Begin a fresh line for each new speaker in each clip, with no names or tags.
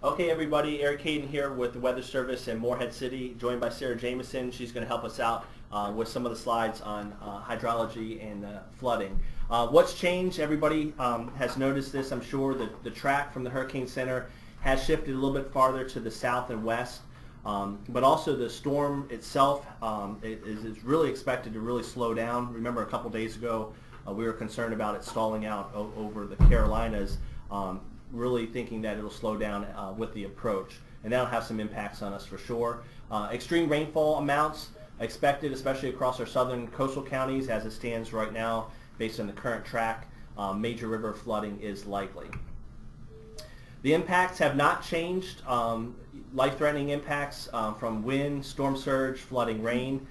Okay, everybody, Eric Hayden here with the Weather Service in Morehead City, joined by Sarah Jameson. She's going to help us out with some of the slides on hydrology and flooding. What's changed? Everybody has noticed this, I'm sure. The track from the Hurricane Center has shifted a little bit farther to the south and west, but also the storm itself is really expected to really slow down. Remember a couple days ago we were concerned about it stalling out over the Carolinas. Really thinking that it'll slow down with the approach, and that'll have some impacts on us for sure. Extreme rainfall amounts expected, especially across our southern coastal counties as it stands right now based on the current track. Major river flooding is likely. The impacts have not changed. Life-threatening impacts from wind, storm surge, flooding, rain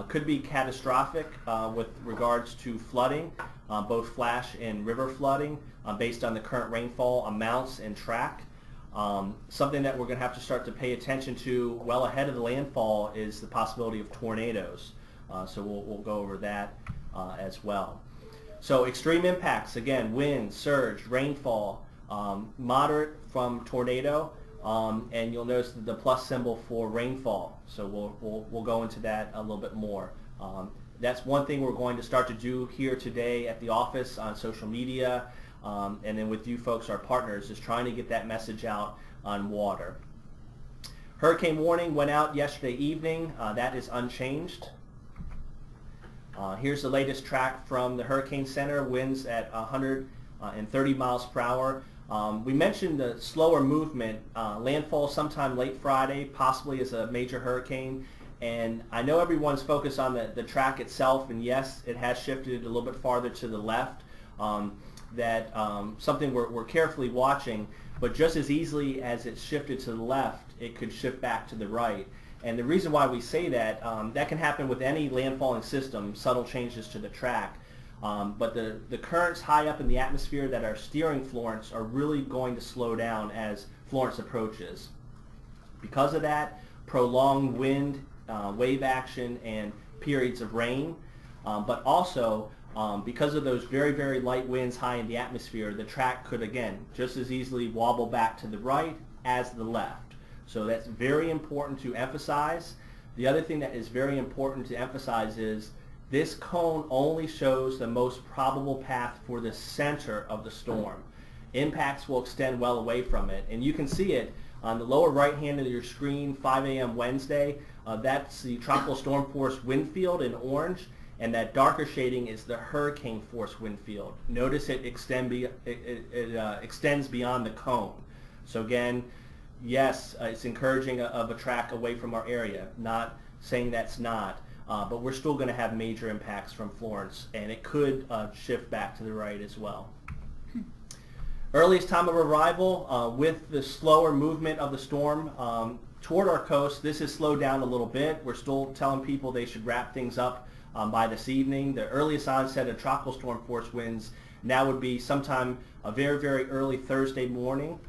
could be catastrophic with regards to flooding, both flash and river flooding based on the current rainfall amounts and track. Something that we're going to have to start to pay attention to well ahead of the landfall is the possibility of tornadoes. So we'll go over that as well. So extreme impacts, again, wind, surge, rainfall, moderate from tornado, and you'll notice the plus symbol for rainfall. So we'll go into that a little bit more. That's one thing we're going to start to do here today at the office on social media, and then with you folks, our partners, is trying to get that message out on water. Hurricane warning went out yesterday evening. That is unchanged. Here's the latest track from the Hurricane Center, winds at 130 miles per hour. We mentioned the slower movement, landfall sometime late Friday, possibly as a major hurricane. And I know everyone's focused on the track itself, and yes, it has shifted a little bit farther to the left. Something we're carefully watching, but just as easily as it shifted to the left, it could shift back to the right. And the reason why we say that, that can happen with any landfalling system, subtle changes to the track. But the currents high up in the atmosphere that are steering Florence are really going to slow down as Florence approaches. Because of that, prolonged wind, wave action, and periods of rain, but also because of those very, very light winds high in the atmosphere, the track could, again, just as easily wobble back to the right as the left. So that's very important to emphasize. The other thing that is very important to emphasize is this cone only shows the most probable path for the center of the storm. Impacts will extend well away from it, and you can see it on the lower right hand of your screen, 5 a.m. Wednesday. That's the tropical storm force wind field in orange, and that darker shading is the hurricane force wind field. Notice it extends beyond the cone. So again, yes, it's encouraging of a track away from our area, not saying that's not, but we're still going to have major impacts from Florence, and it could shift back to the right as well. Earliest time of arrival, with the slower movement of the storm toward our coast, this has slowed down a little bit. We're still telling people they should wrap things up by this evening. The earliest onset of tropical storm force winds now would be sometime a very, very early Thursday morning,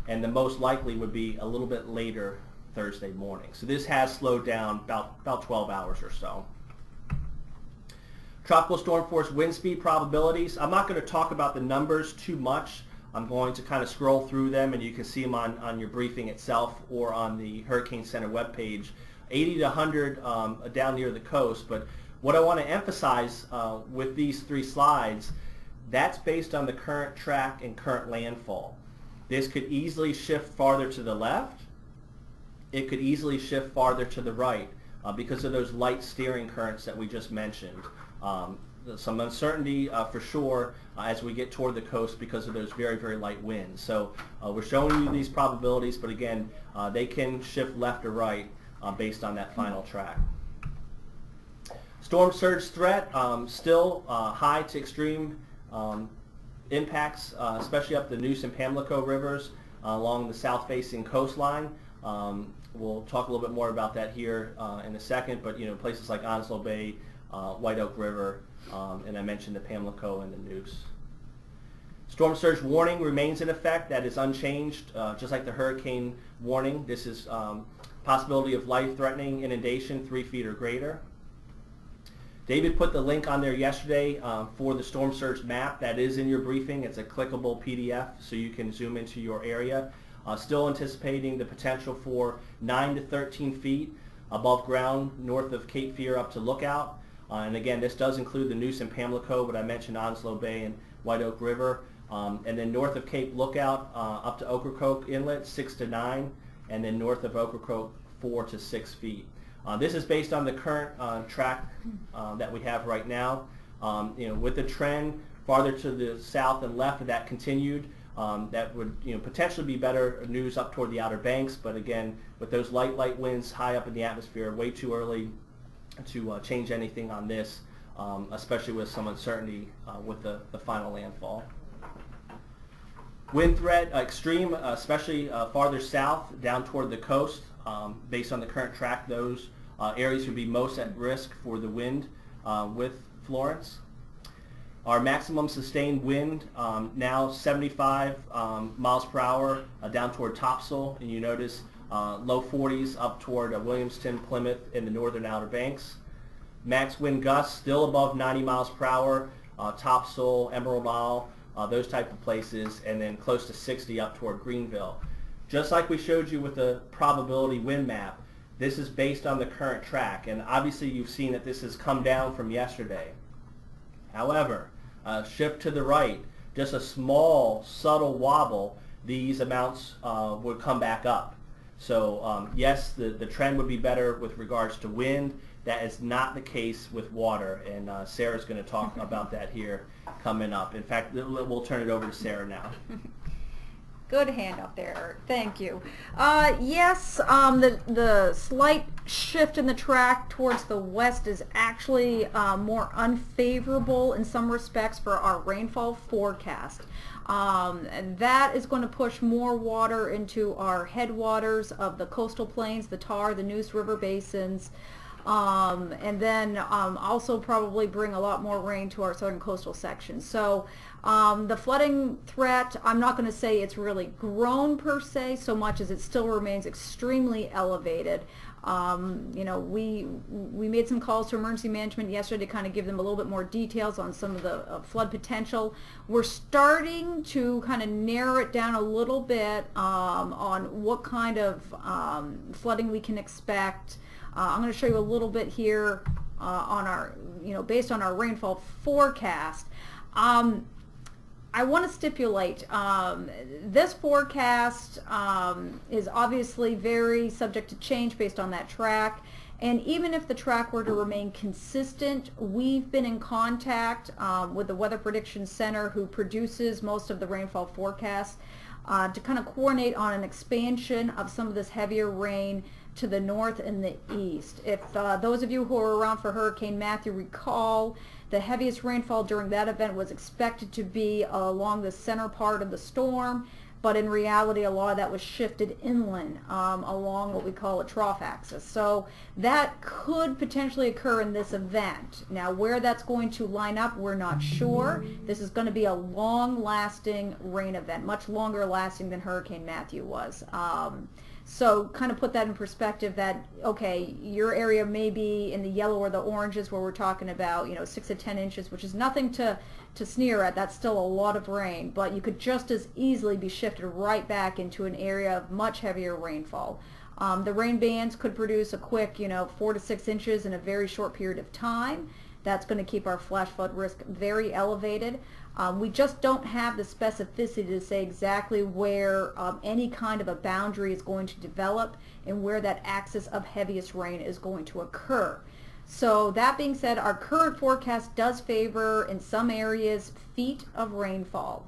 and the most likely would be a little bit later Thursday morning. So this has slowed down about 12 hours or so. Tropical storm force wind speed probabilities. I'm not going to talk about the numbers too much. I'm going to kind of scroll through them, and you can see them on your briefing itself or on the Hurricane Center webpage. 80 to 100 down near the coast, but what I want to emphasize with these three slides, that's based on the current track and current landfall. This could easily shift farther to the left. It could easily shift farther to the right because of those light steering currents that we just mentioned. Some uncertainty for sure as we get toward the coast because of those very, very light winds. So we're showing you these probabilities, but again, they can shift left or right based on that final track. Storm surge threat, still high to extreme impacts, especially up the Neuse and Pamlico rivers along the south-facing coastline. We'll talk a little bit more about that here in a second, but places like Onslow Bay, White Oak River, and I mentioned the Pamlico and the Neuse. Storm surge warning remains in effect. That is unchanged, just like the hurricane warning. This is possibility of life-threatening inundation 3 feet or greater. David put the link on there yesterday for the storm surge map. That is in your briefing. It's a clickable PDF, so you can zoom into your area. Still anticipating the potential for 9 to 13 feet above ground north of Cape Fear up to Lookout. And again, this does include the Noose and Pamlico, but I mentioned Onslow Bay and White Oak River. And then north of Cape Lookout up to Ocracoke Inlet, 6 to 9, and then north of Ocracoke, 4 to 6 feet. This is based on the current track that we have right now. With the trend farther to the south and left, if that continued, that would potentially be better news up toward the Outer Banks. But again, with those light winds high up in the atmosphere, way too early to change anything on this, especially with some uncertainty with the final landfall. Wind threat extreme, especially farther south down toward the coast. Based on the current track, those areas would be most at risk for the wind with Florence. Our maximum sustained wind now 75 miles per hour down toward Topsail, and you notice low 40s up toward Williamston, Plymouth, in the northern Outer Banks. Max wind gusts still above 90 miles per hour, Topsail, Emerald Isle, those type of places, and then close to 60 up toward Greenville. Just like we showed you with the probability wind map, this is based on the current track, and obviously you've seen that this has come down from yesterday. However, shift to the right, just a small subtle wobble, these amounts would come back up. So yes, the trend would be better with regards to wind. That is not the case with water, and Sarah's going to talk about that here coming up. In fact, we'll turn it over to Sarah now.
Good hand up there. Thank you. Yes, the slight shift in the track towards the west is actually more unfavorable in some respects for our rainfall forecast. And that is going to push more water into our headwaters of the coastal plains, the Tar, the Neuse River basins, and then also probably bring a lot more rain to our southern coastal sections. So the flooding threat, I'm not going to say it's really grown per se so much as it still remains extremely elevated. We made some calls to emergency management yesterday to kind of give them a little bit more details on some of the flood potential. We're starting to kind of narrow it down a little bit on what kind of flooding we can expect. I'm going to show you a little bit here on our, based on our rainfall forecast. I want to stipulate this forecast is obviously very subject to change based on that track, and even if the track were to remain consistent, we've been in contact with the Weather Prediction Center, who produces most of the rainfall forecasts, to kind of coordinate on an expansion of some of this heavier rain to the north and the east. If those of you who were around for Hurricane Matthew recall, the heaviest rainfall during that event was expected to be along the center part of the storm, but in reality a lot of that was shifted inland along what we call a trough axis. So that could potentially occur in this event. Now where that's going to line up, we're not sure. This is going to be a long-lasting rain event, much longer lasting than Hurricane Matthew was. So kind of put that in perspective that, okay, your area may be in the yellow or the oranges where we're talking about, 6 to 10 inches, which is nothing to sneer at. That's still a lot of rain, but you could just as easily be shifted right back into an area of much heavier rainfall. The rain bands could produce a quick, 4 to 6 inches in a very short period of time. That's going to keep our flash flood risk very elevated. We just don't have the specificity to say exactly where any kind of a boundary is going to develop and where that axis of heaviest rain is going to occur. So that being said, our current forecast does favor, in some areas, feet of rainfall.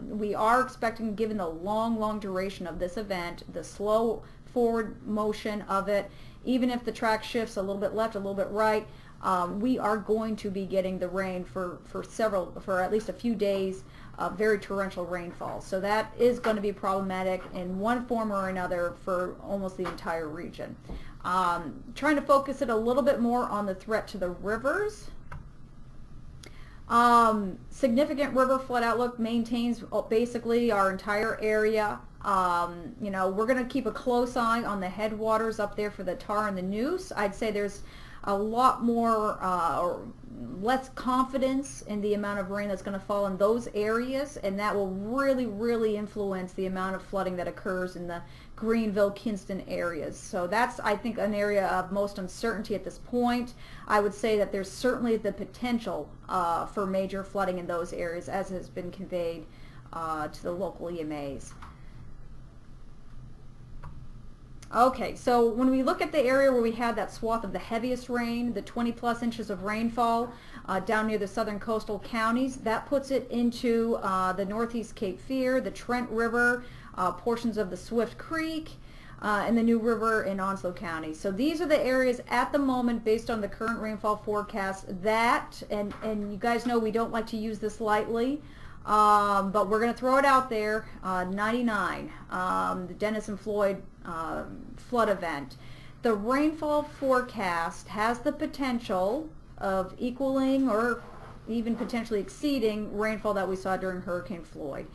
We are expecting, given the long duration of this event, the slow forward motion of it, even if the track shifts a little bit left, a little bit right, we are going to be getting the rain for at least a few days of very torrential rainfall. So that is going to be problematic in one form or another for almost the entire region. Trying to focus it a little bit more on the threat to the rivers. Significant river flood outlook maintains basically our entire area. We're going to keep a close eye on the headwaters up there for the Tar and the Neuse. I'd say there's a lot more, or less confidence in the amount of rain that's going to fall in those areas, and that will really influence the amount of flooding that occurs in the Greenville, Kinston areas. So that's, I think, an area of most uncertainty at this point. I would say that there's certainly the potential for major flooding in those areas, as has been conveyed to the local EMAs. Okay, so when we look at the area where we had that swath of the heaviest rain, the 20+ inches of rainfall down near the southern coastal counties, that puts it into the northeast Cape Fear, the Trent River, portions of the Swift Creek, and the New River in Onslow County. So these are the areas at the moment, based on the current rainfall forecast, that, and you guys know we don't like to use this lightly, but we're going to throw it out there, 99, the Dennis and Floyd flood event. The rainfall forecast has the potential of equaling or even potentially exceeding rainfall that we saw during Hurricane Floyd.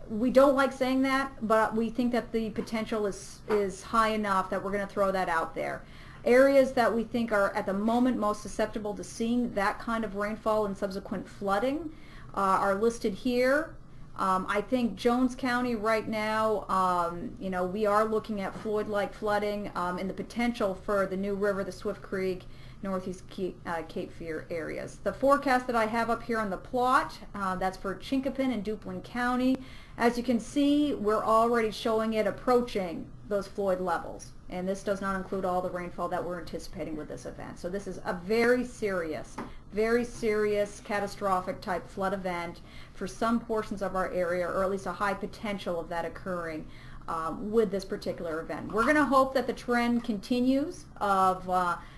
We don't like saying that, but we think that the potential is high enough that we're going to throw that out there. Areas that we think are at the moment most susceptible to seeing that kind of rainfall and subsequent flooding are listed here. I think Jones County right now, you know, we are looking at Floyd-like flooding and the potential for the New River, the Swift Creek, northeast Cape Fear areas. The forecast that I have up here on the plot, that's for Chinkopin and Duplin County. As you can see, we're already showing it approaching those Floyd levels, and this does not include all the rainfall that we're anticipating with this event. So this is a very serious, catastrophic type flood event for some portions of our area, or at least a high potential of that occurring with this particular event. We're going to hope that the trend continues of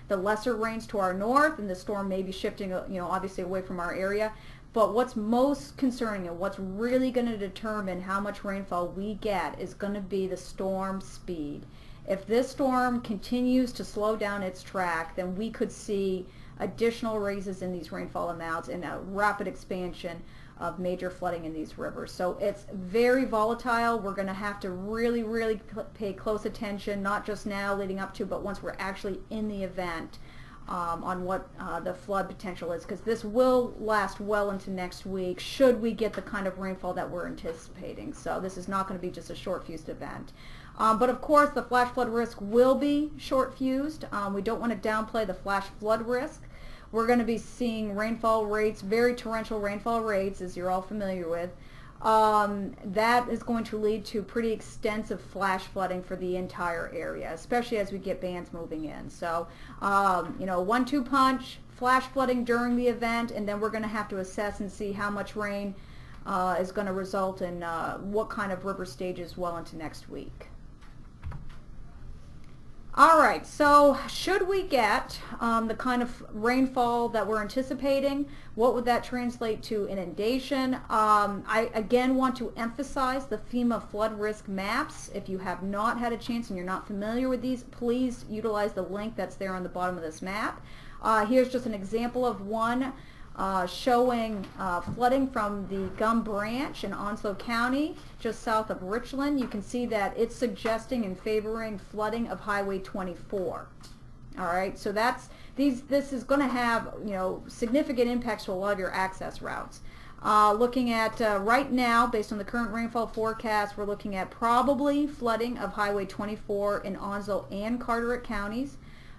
the lesser rains to our north, and the storm may be shifting, you know, obviously away from our area. But what's most concerning and what's really going to determine how much rainfall we get is going to be the storm speed. If this storm continues to slow down its track, then we could see additional raises in these rainfall amounts and a rapid expansion of major flooding in these rivers. So it's very volatile. We're going to have to really pay close attention, not just now leading up to, but once we're actually in the event, on what the flood potential is, because this will last well into next week should we get the kind of rainfall that we're anticipating. So this is not going to be just a short-fused event. But of course the flash flood risk will be short-fused. We don't want to downplay the flash flood risk. We're going to be seeing rainfall rates, very torrential rainfall rates, as you're all familiar with. That is going to lead to pretty extensive flash flooding for the entire area, especially as we get bands moving in. So, you know, 1-2 punch, flash flooding during the event, and then we're going to have to assess and see how much rain is going to result in what kind of river stages well into next week. All right, so should we get the kind of rainfall that we're anticipating, what would that translate to inundation? I again want to emphasize the FEMA flood risk maps. If you have not had a chance and you're not familiar with these, please utilize the link that's there on the bottom of this map. Here's just an example of one showing flooding from the Gum Branch in Onslow County, just south of Richland. You can see that it's suggesting and favoring flooding of Highway 24. All right, so this is going to have, you know, significant impacts to a lot of your access routes. Looking at right now, based on the current rainfall forecast, we're looking at probably flooding of Highway 24 in Onslow and Carteret counties.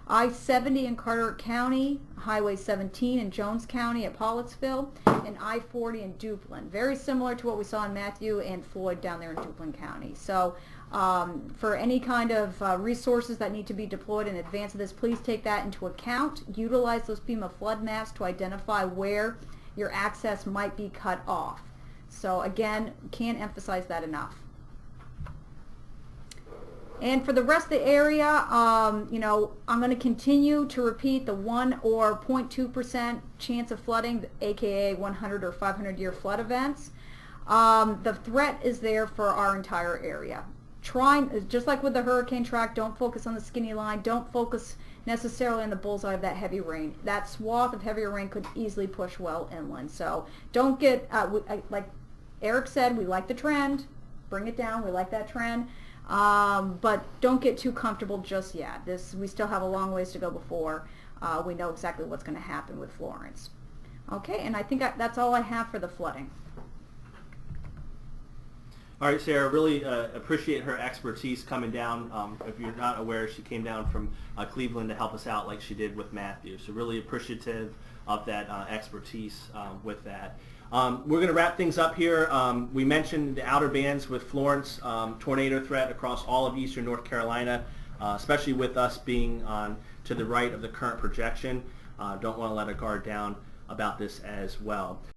I-70 in Carteret County, Highway 17 in Jones County at Pollettsville, and I-40 in Duplin. Very similar to what we saw in Matthew and Floyd down there in Duplin County. So for any kind of resources that need to be deployed in advance of this, please take that into account. Utilize those FEMA flood maps to identify where your access might be cut off. So again, can't emphasize that enough. And for the rest of the area, you know, I'm going to continue to repeat the 1 or 0.2% chance of flooding, aka 100 or 500 year flood events. The threat is there for our entire area. Just like with the hurricane track, don't focus on the skinny line, don't focus necessarily on the bullseye of that heavy rain. That swath of heavier rain could easily push well inland. So don't get, like Eric said, we like the trend, bring it down, we like that trend. But don't get too comfortable just yet. We still have a long ways to go before we know exactly what's going to happen with Florence. Okay, and I think that's all I have for the flooding.
All right, Sarah, really appreciate her expertise coming down. If you're not aware, she came down from Cleveland to help us out like she did with Matthew. So really appreciative of that expertise with that. We're going to wrap things up here. We mentioned the outer bands with Florence, tornado threat across all of eastern North Carolina, especially with us being on to the right of the current projection. Don't want to let our guard down about this as well.